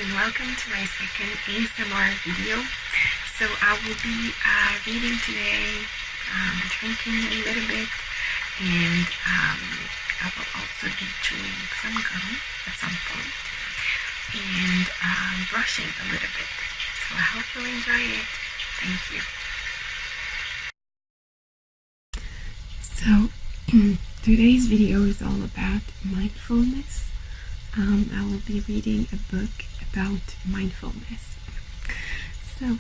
and welcome to my second ASMR video. So I will be reading today, drinking a little bit, and I will also be chewing some gum at some point, and brushing a little bit. So I hope you'll enjoy it. Thank you. So today's video is all about mindfulness. I will be reading a book about mindfulness. So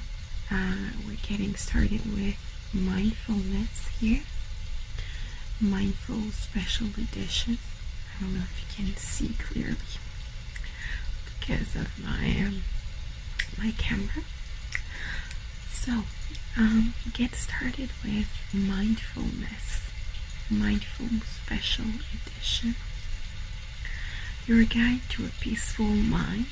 we're getting started with mindfulness here. Mindful Special Edition. I don't know if you can see clearly because of my camera. So get started with mindfulness. Mindful Special Edition. Your guide to a peaceful mind.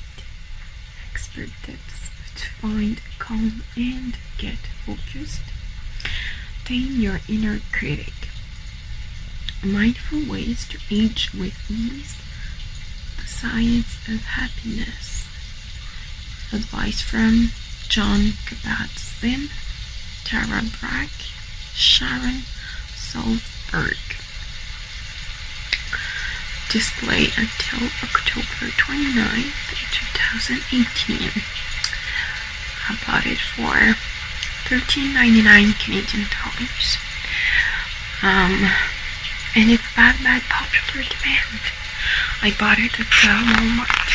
Expert tips to find calm and get focused. Tame your inner critic. Mindful ways to age with ease. The science of happiness. Advice from John Kabat-Zinn, Tara Brach, Sharon Salzberg. Display until October 29th, 2018. I bought it for $13.99 Canadian dollars. And it's by popular demand. I bought it at Walmart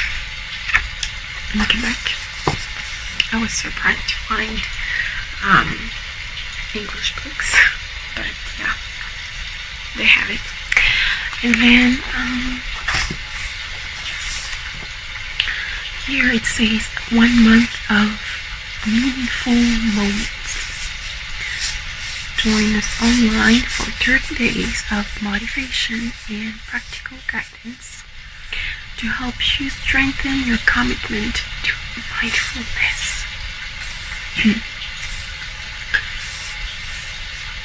in Quebec. I was surprised to find English books, but yeah, they have it. And then here it says 1 month of meaningful moments. Join us online for 30 days of motivation and practical guidance to help you strengthen your commitment to mindfulness.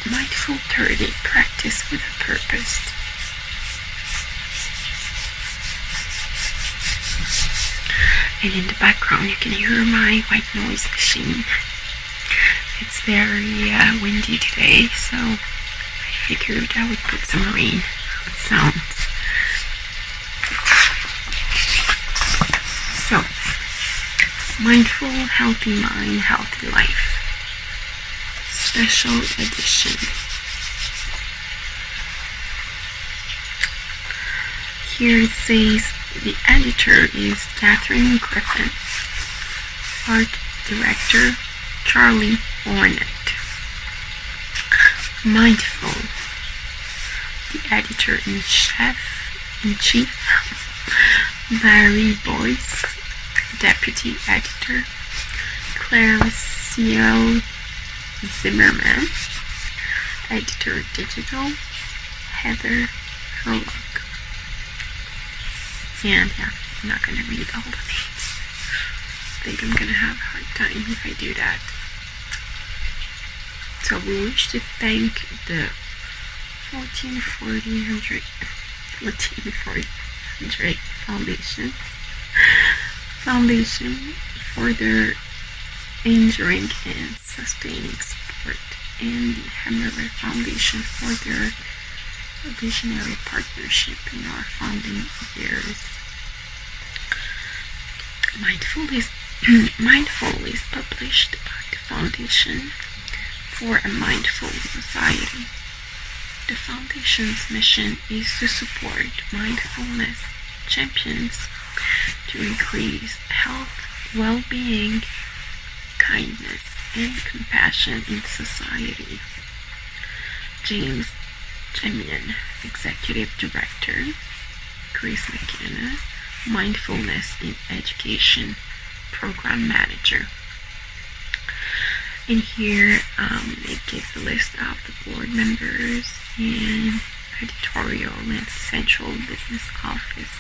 Mindful 30 practice with a purpose. And in the background you can hear my white noise machine. It's very windy today, so I figured I would put some rain sounds. So, Mindful, Healthy Mind, Healthy Life. Special Edition. Here it says the editor is Catherine Griffin, art director Charlie Ornett. Mindful, the editor-in-chief Barry Boyce, deputy editor Claire C.L. Zimmerman, editor digital Heather Herlock. And yeah, I'm not going to read all the names. I think I'm going to have a hard time if I do that. So we wish to thank the 1400 Foundation for their enduring and sustaining support, and the Hammerer Foundation for their visionary partnership in our founding years. Mindful is published by the Foundation for a Mindful Society. The Foundation's mission is to support mindfulness champions to increase health, well-being, kindness, and compassion in society. James Jemian, Executive Director. Chris McKenna, Mindfulness in Education Program Manager. In here, it gives a list of the board members and editorial and central business office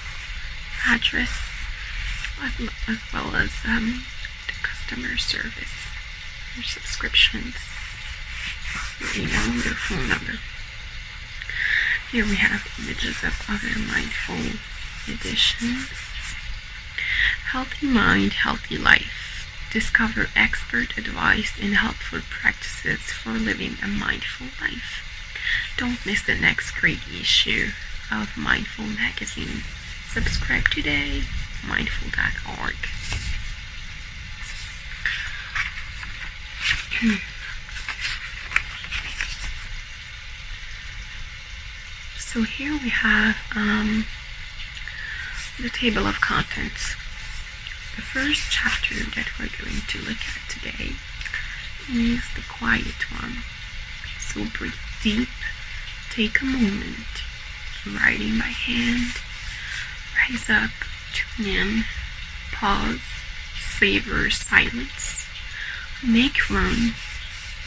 address, as well as the customer service, their subscriptions, their email, their phone number. Here we have images of other mindful editions. Healthy mind, healthy life. Discover expert advice and helpful practices for living a mindful life. Don't miss the next great issue of Mindful magazine. Subscribe today, mindful.org. So here we have the table of contents. The first chapter that we're going to look at today is the quiet one. So breathe deep, take a moment, writing by hand, rise up, tune in, pause, savor silence, make room,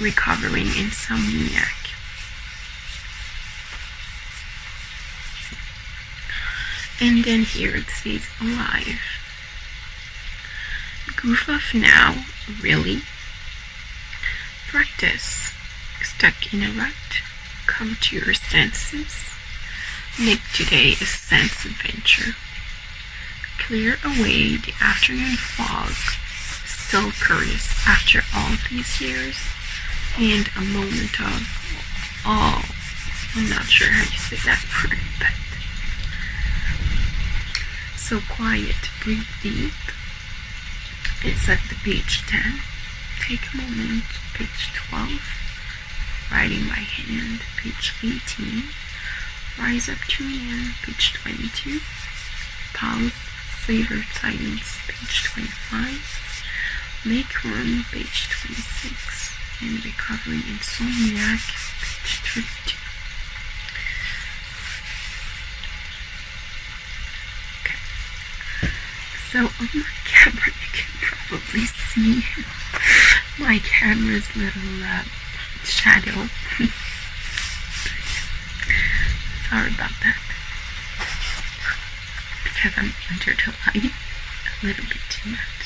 recovering insomniac. And then here it says alive. Goof off now, really? Practice. Stuck in a rut, come to your senses. Make today a sense adventure. Clear away the afternoon fog. Still curious after all these years. And a moment of awe. I'm not sure how you say that word, but so quiet, breathe deep. It's at the page 10. Take a moment, page 12. Writing by hand, page 18. Rise up, tune in, page 22. Pause, savor silence, page 25. Make room, page 26. And recovering insomniac, page 32. So on my camera you can probably see my camera's little shadow. Sorry about that. Because I'm under the light a little bit too much.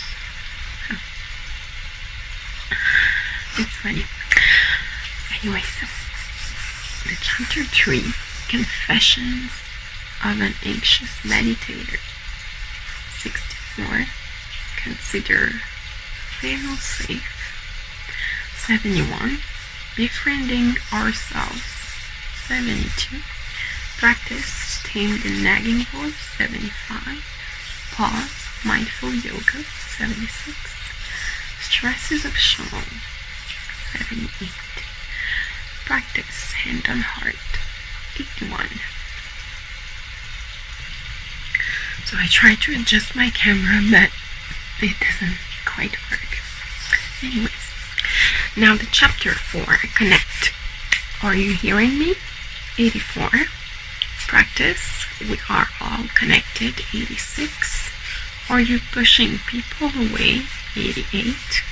It's funny. Anyway, so the chapter 3, Confessions of an Anxious Meditator. 64. Consider fail safe. 71. Befriending ourselves. 72. Practice tame the nagging voice. 75. Pause. Mindful yoga. 76. Stress is optional. 78. Practice hand on heart. 81. So I tried to adjust my camera, but it doesn't quite work. Anyways, now the chapter 4, connect. Are you hearing me? 84. Practice. We are all connected. 86. Are you pushing people away? 88.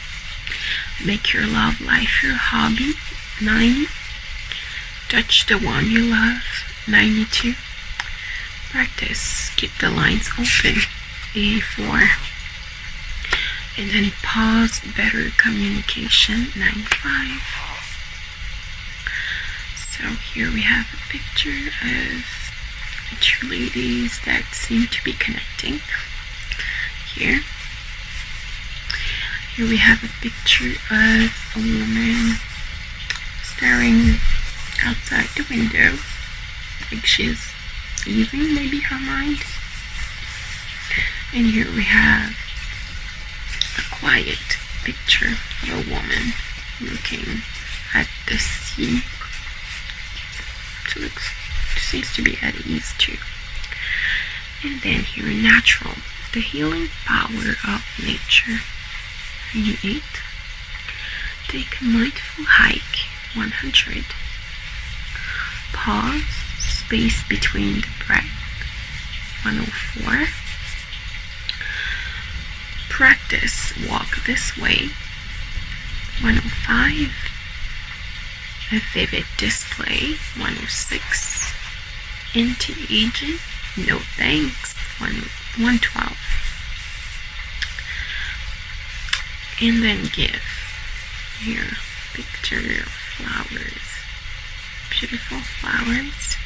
Make your love life your hobby. 90. Touch the one you love. 92. Practice. Keep the lines open. 84. And then pause. Better communication. 95. So here we have a picture of two ladies that seem to be connecting. Here we have a picture of a woman staring outside the window, like she's using maybe her mind. And here we have a quiet picture of a woman looking at the sea. She seems to be at ease too. And then here, natural, the healing power of nature. 98. Take a mindful hike. 100. Pause, space between the breath. 104. Practice, walk this way. 105. A vivid display. 106. Anti-aging, no thanks. 112. And then give. Here, picture of flowers. Beautiful flowers.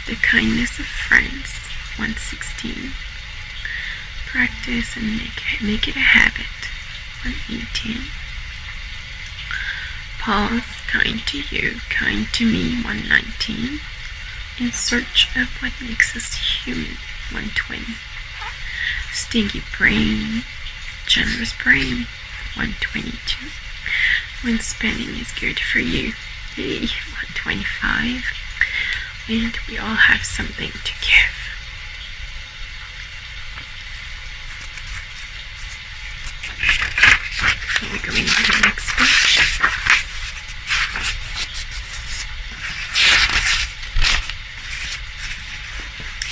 The kindness of friends. 116. practice and make it a habit. 118. Pause, kind to you, kind to me. 119. In search of what makes us human. 120. Stingy brain, generous brain. 122. When spending is good for you. 125. And we all have something to give. We're going to the next page.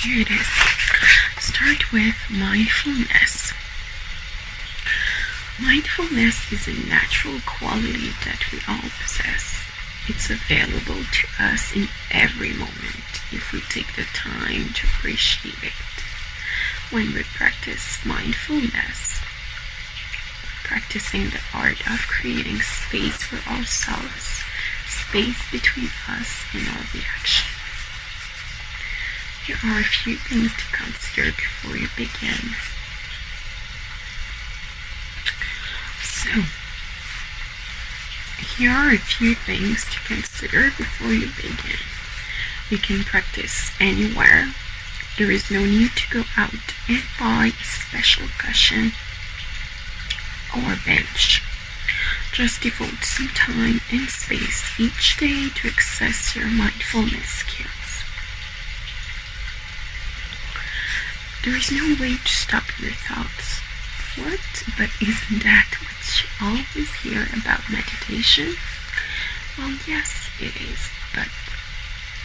Here it is. Start with mindfulness. Mindfulness is a natural quality that we all possess. It's available to us in every moment if we take the time to appreciate it. When we practice mindfulness, practicing the art of creating space for ourselves, space between us and our reaction. Here are a few things to consider before you begin. So, here are a few things to consider before you begin. You can practice anywhere. There is no need to go out and buy a special cushion or bench. Just devote some time and space each day to access your mindfulness skills. There is no way to stop your thoughts. What? But isn't that what you always hear about meditation? Well, yes, it is, but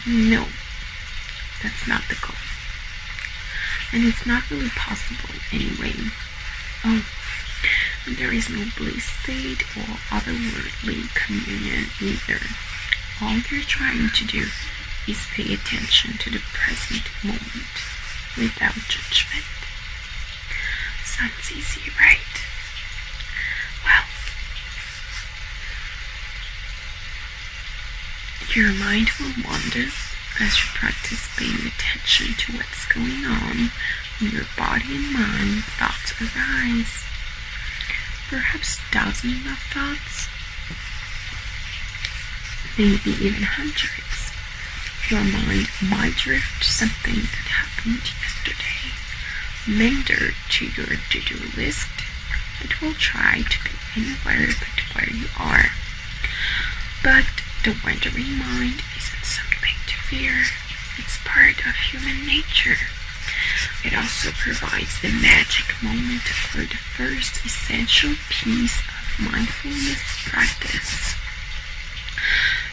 no, that's not the goal. And it's not really possible anyway. Oh, and there is no bliss state or otherworldly communion either. All you're trying to do is pay attention to the present moment without judgment. Sounds easy, right? Well, your mind will wander as you practice paying attention to what's going on in your body and mind. Thoughts arise. Perhaps dozens of thoughts, maybe even hundreds. Your mind might drift to something that happened yesterday, mentor to your to-do list. It will try to be anywhere but where you are. But the wandering mind isn't something to fear. It's part of human nature. It also provides the magic moment for the first essential piece of mindfulness practice.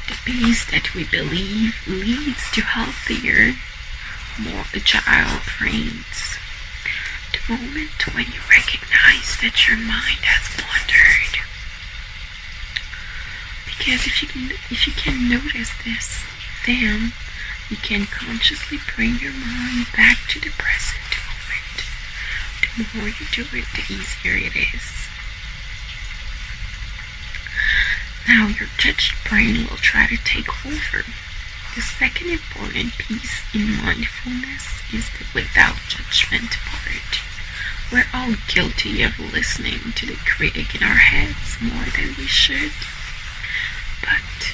The piece that we believe leads to healthier, more agile brains. The moment when you recognize that your mind has wandered. Because if you can notice this, then you can consciously bring your mind back to the present moment. The more you do it, the easier it is. Now your judged brain will try to take over. The second important piece in mindfulness is the without judgment part. We're all guilty of listening to the critic in our heads more than we should. But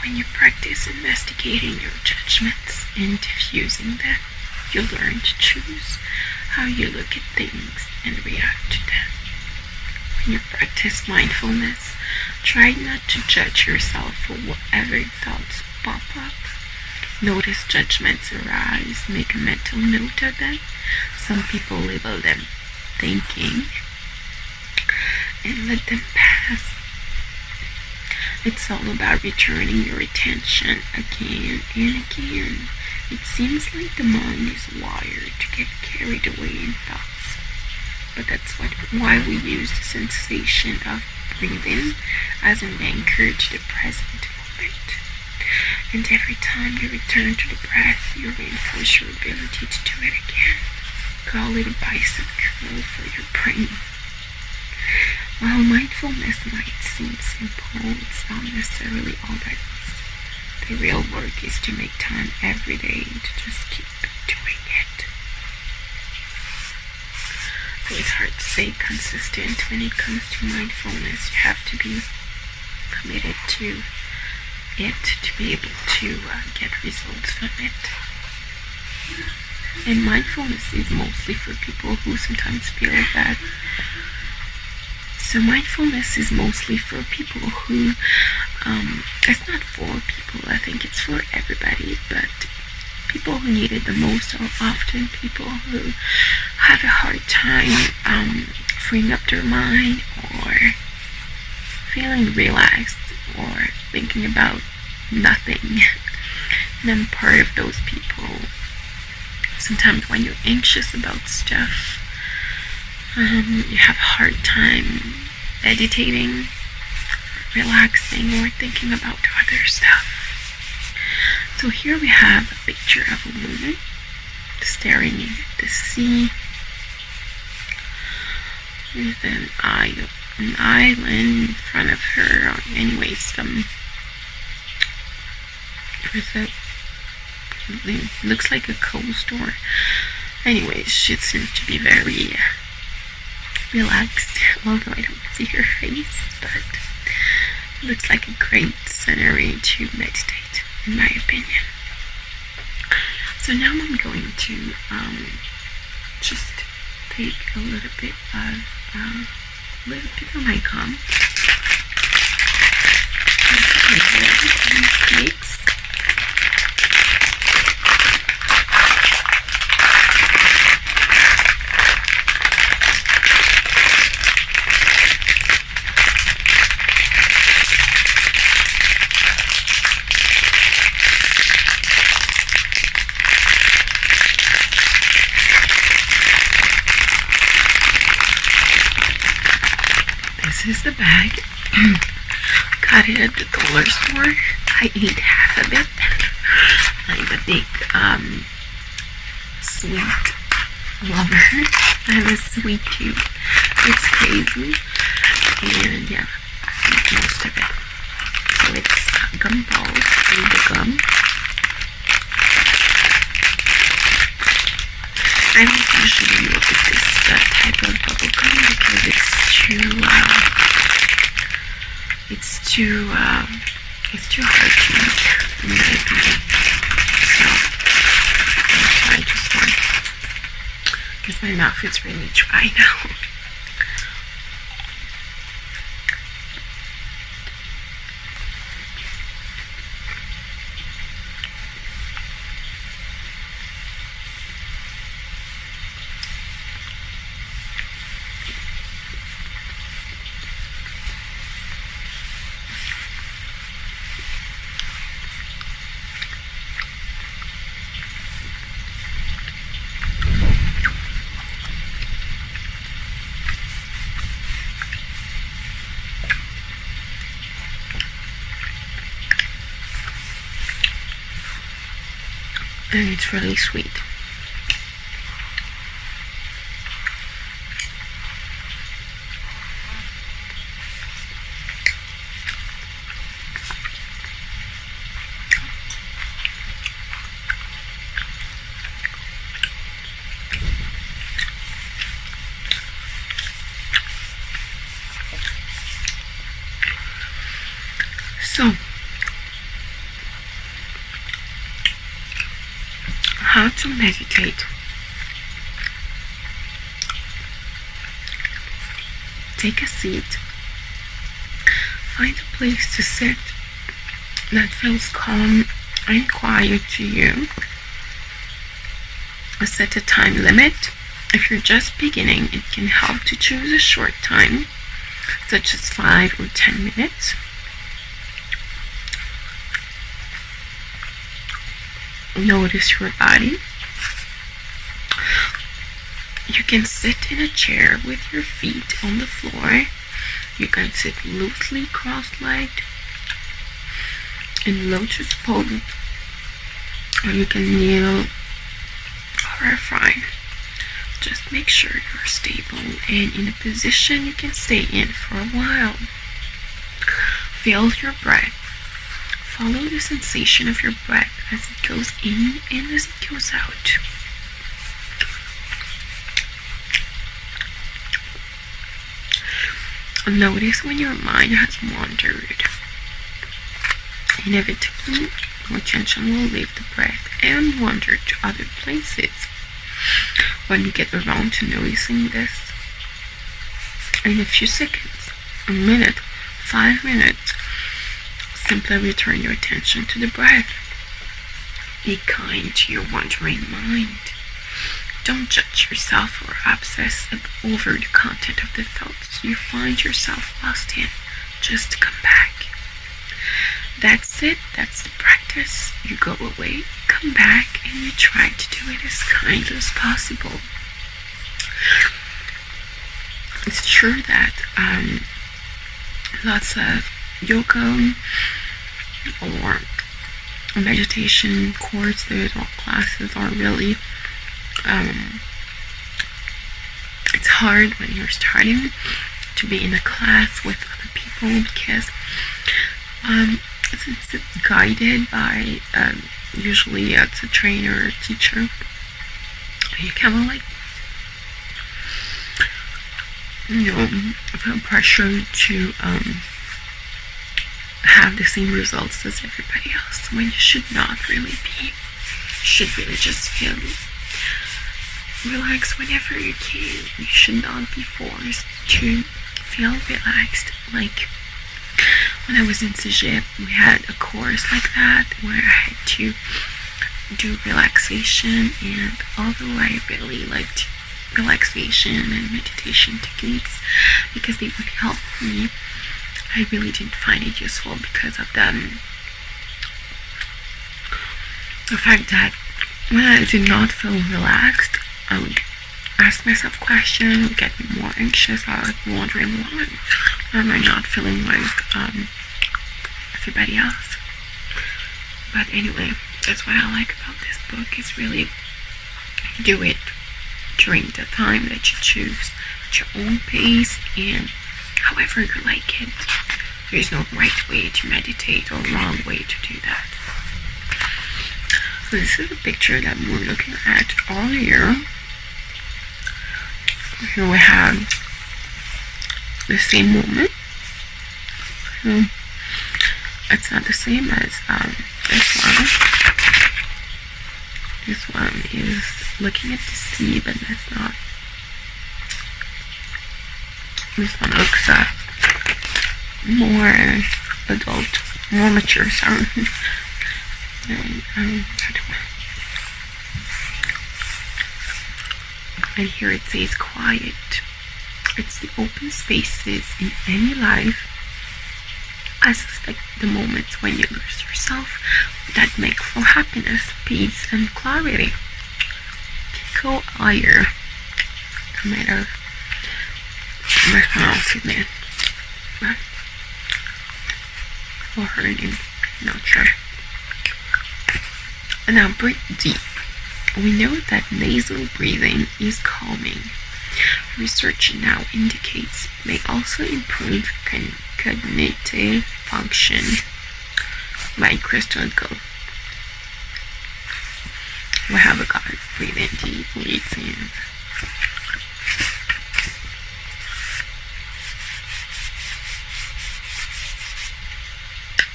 when you practice investigating your judgments and diffusing them, you learn to choose how you look at things and react to them. When you practice mindfulness, try not to judge yourself for whatever thoughts pop up. Notice judgments arise, make a mental note of them. Some people label them thinking and let them pass. It's all about returning your attention again and again. It seems like the mind is wired to get carried away in thoughts. But that's why we use the sensation of breathing as an anchor to the present moment. And every time you return to the breath, you reinforce your ability to do it again. Call it a bicep curl for your brain. While mindfulness might seem simple, it's not necessarily all that is. The real work is to make time every day to just keep doing it. So it's hard to stay consistent when it comes to mindfulness. You have to be committed to it to be able to get results from it. And mindfulness is mostly for people who sometimes feel that. So mindfulness is mostly for people who, it's not for people, I think it's for everybody, but people who need it the most are often people who have a hard time freeing up their mind or feeling relaxed or thinking about nothing. And I'm part of those people. Sometimes when you're anxious about stuff, you have a hard time meditating, relaxing, or thinking about other stuff. So here we have a picture of a woman staring into the sea with an island in front of her. Anyways, it looks like a coast, or anyways, she seems to be very relaxed, although I don't see her face, but it looks like a great scenery to meditate, in my opinion. So now I'm going to just take a little bit of my gum, mix. This is the bag. Got it at the dollar store. I ate half of it. I'm a big sweet lover. I have a sweet tooth. It's crazy. And yeah, I ate most of it. So it's gum balls and the gum. I don't usually look at this type of bubble gum because it's too hard to eat, in my opinion. So I'll try just one because my mouth is really dry now. And it's really sweet. So, how to meditate. Take a seat. Find a place to sit that feels calm and quiet to you. Set a time limit. If you're just beginning, it can help to choose a short time, such as 5 or 10 minutes. Notice your body. You can sit in a chair with your feet on the floor. You can sit loosely cross-legged in lotus pose, or you can kneel or recline. Just make sure you're stable and in a position you can stay in for a while. Feel your breath. Follow the sensation of your breath as it goes in and as it goes out. Notice when your mind has wandered. Inevitably, your attention will leave the breath and wander to other places. When you get around to noticing this, in a few seconds, a minute, 5 minutes, simply return your attention to the breath. Be kind to your wandering mind. Don't judge yourself or obsess over the content of the thoughts you find yourself lost in. Just come back. That's it. That's the practice. You go away, come back, and you try to do it as kindly as possible. It's true that lots of yoga or meditation courses or classes are really it's hard when you're starting to be in a class with other people because it's guided by usually it's a trainer or a teacher. You kind of like feel pressure to have the same results as everybody else when you should not really be. You should really just feel relaxed whenever you can. You should not be forced to feel relaxed. Like when I was in Cégep, we had a course like that where I had to do relaxation, and although I really liked relaxation and meditation techniques because they would help me, I really didn't find it useful because of the fact that when I did not feel relaxed, I would ask myself questions, would get me more anxious. I was wondering why am I not feeling like everybody else. But anyway, that's what I like about this book. Is really do it during the time that you choose, at your own pace, and however you like it. There's no right way to meditate or wrong way to do that. So this is a picture that we were looking at earlier. Here we have the same moment. It's not the same as this one. This one is looking at the sea, but that's not. This one looks more adult, more mature. Sorry. And here it says quiet. It's the open spaces in any life. I suspect the moments when you lose yourself that make for happiness, peace, and clarity. Kiko Ayer. I might have mispronounced his name. Or her name. Not sure. Now breathe deep. We know that nasal breathing is calming. Research now indicates it may also improve cognitive function. By Crystal Go. We have a guy breathing deeply in.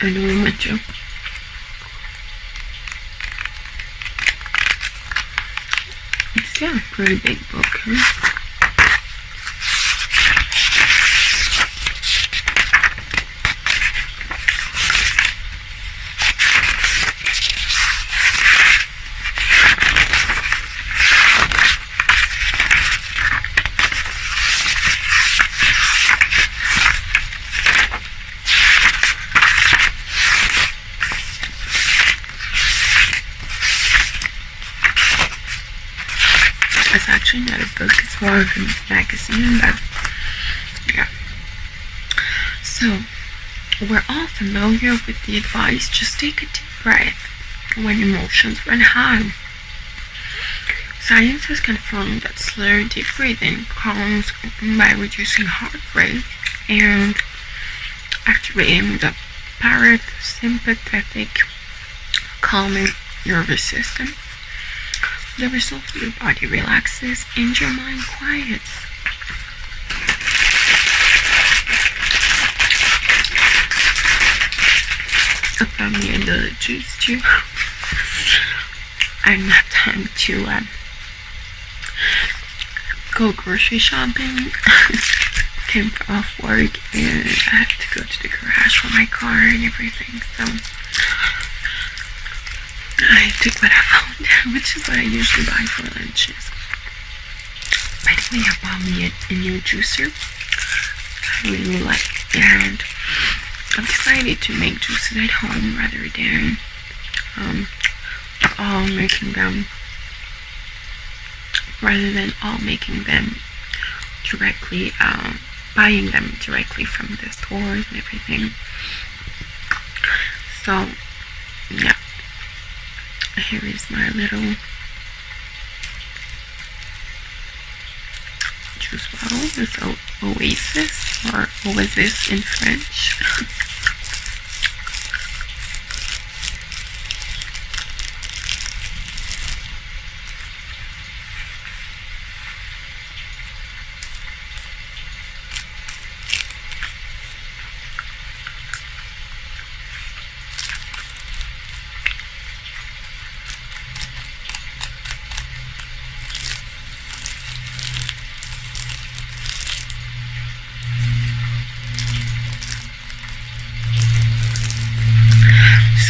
And a woman too. It's a pretty big book, huh? It's actually not a book, it's more of a magazine, but yeah. So, we're all familiar with the advice, just take a deep breath when emotions run high. Science has confirmed that slow, deep breathing calms by reducing heart rate and activating the parasympathetic calming nervous system. The result, your body relaxes and your mind quiets. from me the juice too. I don't have time to go grocery shopping. Came off work and I had to go to the garage for my car and everything, so I took what I found, which is what I usually buy for lunches. By the way, I bought me a new juicer. I really like it, and I've decided to make juices at home rather than all making them directly, buying them directly from the stores and everything. So yeah, here is my little juice bottle. It's Oasis, or Oasis in French.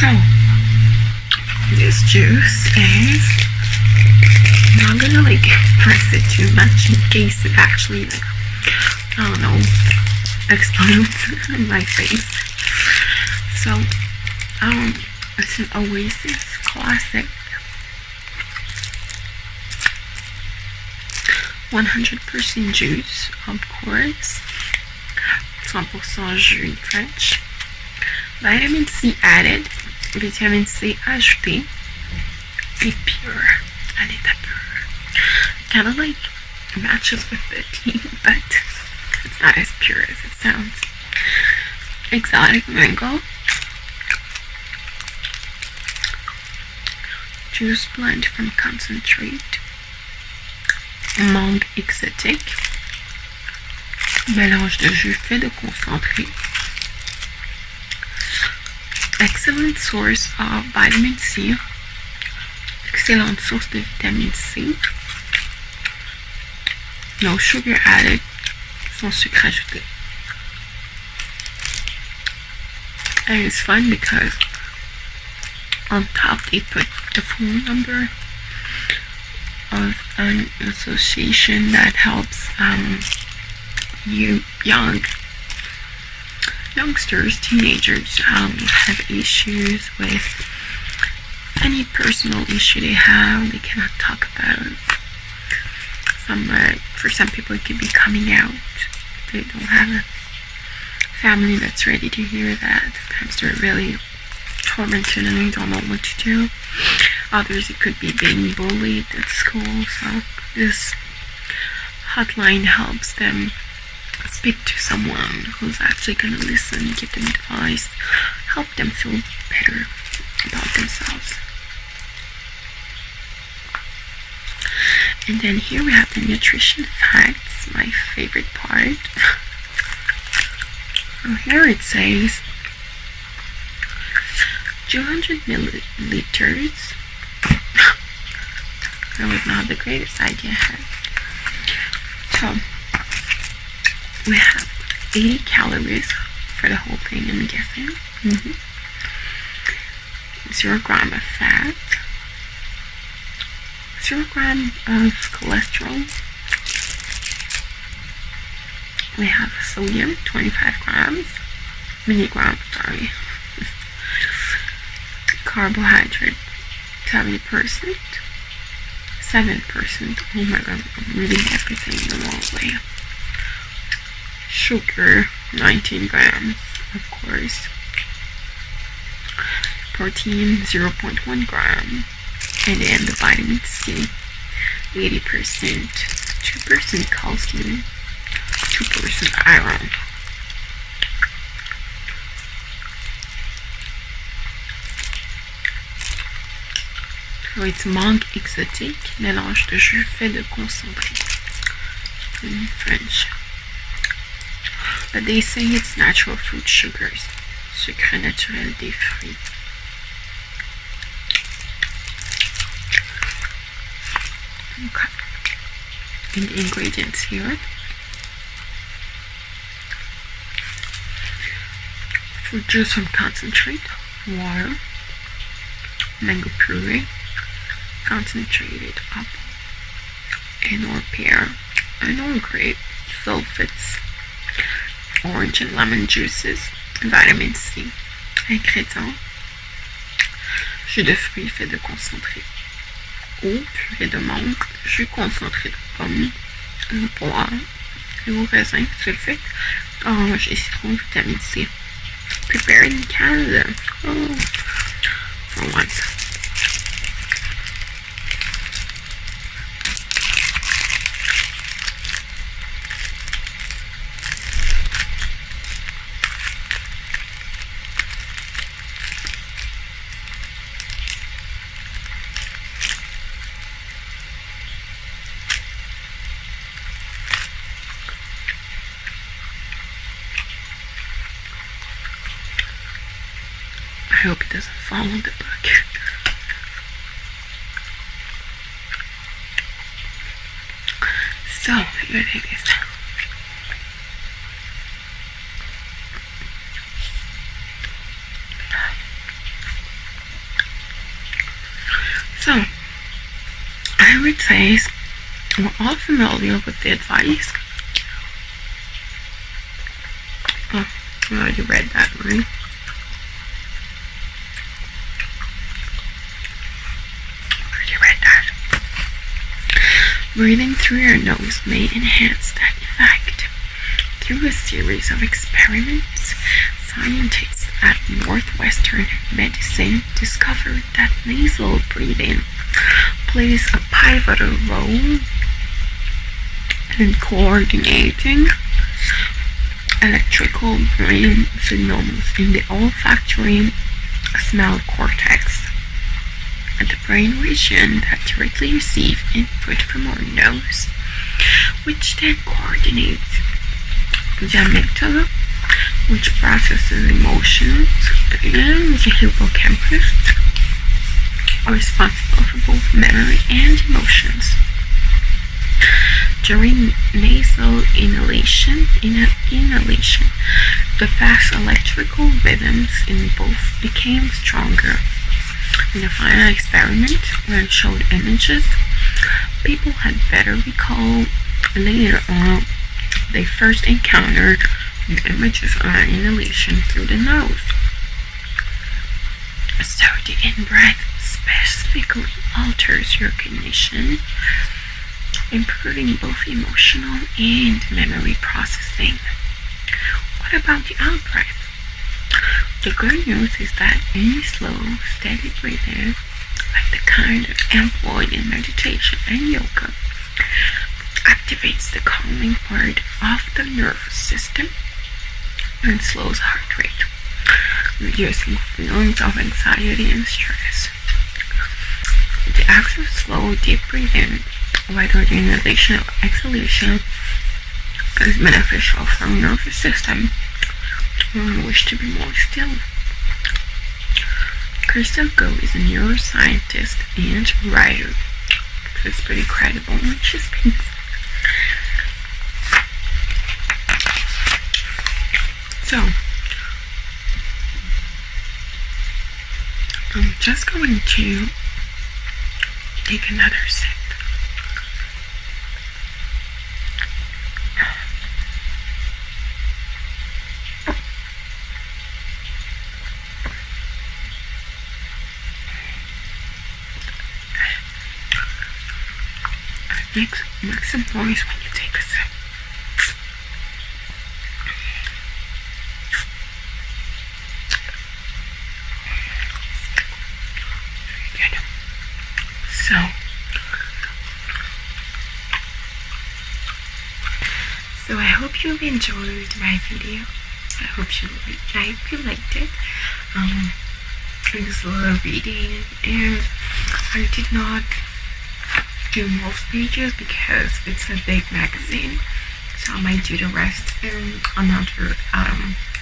So this juice is, I'm not gonna like press it too much in case it actually, like, I don't know, explodes in my face. So it's an Oasis classic 100% juice, of course, 100% jus in French. Vitamin C added, vitamin C ajouté, et pure, à l'état pur. Kind of like matches with the tea, but it's not as pure as it sounds. Exotic mango, juice blend from concentrate, mangue exotique, mélange de jus fait de concentré. Excellent source of vitamin C. Excellente source de vitamine C. No sugar added. Sans sucre ajouté. And it's fun because on top they put the phone number of an association that helps youngsters, teenagers have issues with any personal issue they have, they cannot talk about. For some people it could be coming out. They don't have a family that's ready to hear that. Sometimes they're really tormented and they don't know what to do. Others, it could be being bullied at school, so this hotline helps them speak to someone who's actually going to listen, give them advice, help them feel better about themselves. And then here we have the nutrition facts, my favorite part. So here it says 200 milliliters. That was not the greatest idea I had. So we have 80 calories for the whole thing, I'm guessing. 0 gram of fat, 0 gram of cholesterol. We have sodium, 25 milligrams, sorry. Carbohydrate, 70%, 7%. Oh my god, I'm reading everything the wrong way. Sugar, 19 grams, of course. Protein, 0.1 gram. And then the vitamin C, 80%, 2% calcium, 2% iron. So it's mangue exotique, mélange de jus fait de concentré in French. But they say it's natural fruit sugars, sucre naturel des fruits. Okay. And the ingredients here: fruit juice and concentrate, water, mango puree, concentrated apple and or pear and or grape, sulfates, orange and lemon juices, vitamin C, ingrédients: jus de fruits fait de concentré, eau, purée de menthe, jus concentré de pomme, poire, et au raisin, sulfate, orange et citron, vitamine C. Prepared in Canada. Oh, for once. I hope it doesn't fall on the book. So, here it is. So, I would say we're all familiar with the advice. Oh, I already read that, right? Breathing through your nose may enhance that effect. Through a series of experiments, scientists at Northwestern Medicine discovered that nasal breathing plays a pivotal role in coordinating electrical brain signals in the olfactory smell cortex, the brain region that directly receives input from our nose, which then coordinates the amygdala, which processes emotions, and the hippocampus are responsible for both memory and emotions. During nasal inhalation, the fast electrical rhythms in both became stronger. In a final experiment, when it showed images, people had better recall later on they first encountered the images of inhalation through the nose. So the in-breath specifically alters your cognition, improving both emotional and memory processing. What about the out-breath? The good news is that any slow, steady breathing, like the kind employed in meditation and yoga, activates the calming part of the nervous system and slows heart rate, reducing feelings of anxiety and stress. The acts of slow, deep breathing, whether the inhalation or exhalation, is beneficial for the nervous system when we wish to be more still. Crystal Go is a neuroscientist and writer. It's pretty credible when she speaks. So, I'm just going to take another sip. Make some noise when you take a sip. Very good. So I hope you've enjoyed my video. I hope you liked it. It was a lot of reading, and I did not do most pages because it's a big magazine, so I might do the rest in another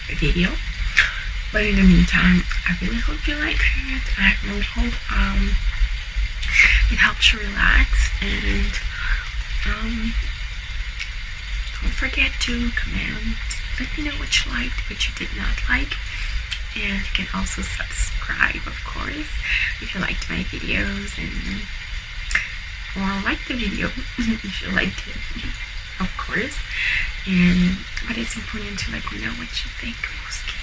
video. But in the meantime, I really hope you like it. I really hope it helps you relax. And don't forget to comment. Let me know what you liked, what you did not like. And you can also subscribe, of course, if you liked my videos, and or like the video if you liked it, of course. But it's important to let me know what you think mostly.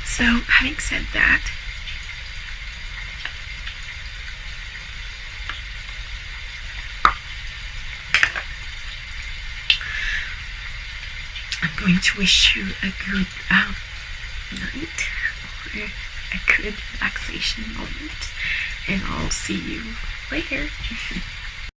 So having said that, I'm going to wish you a good night, or a good relaxation moment, and I'll see you later.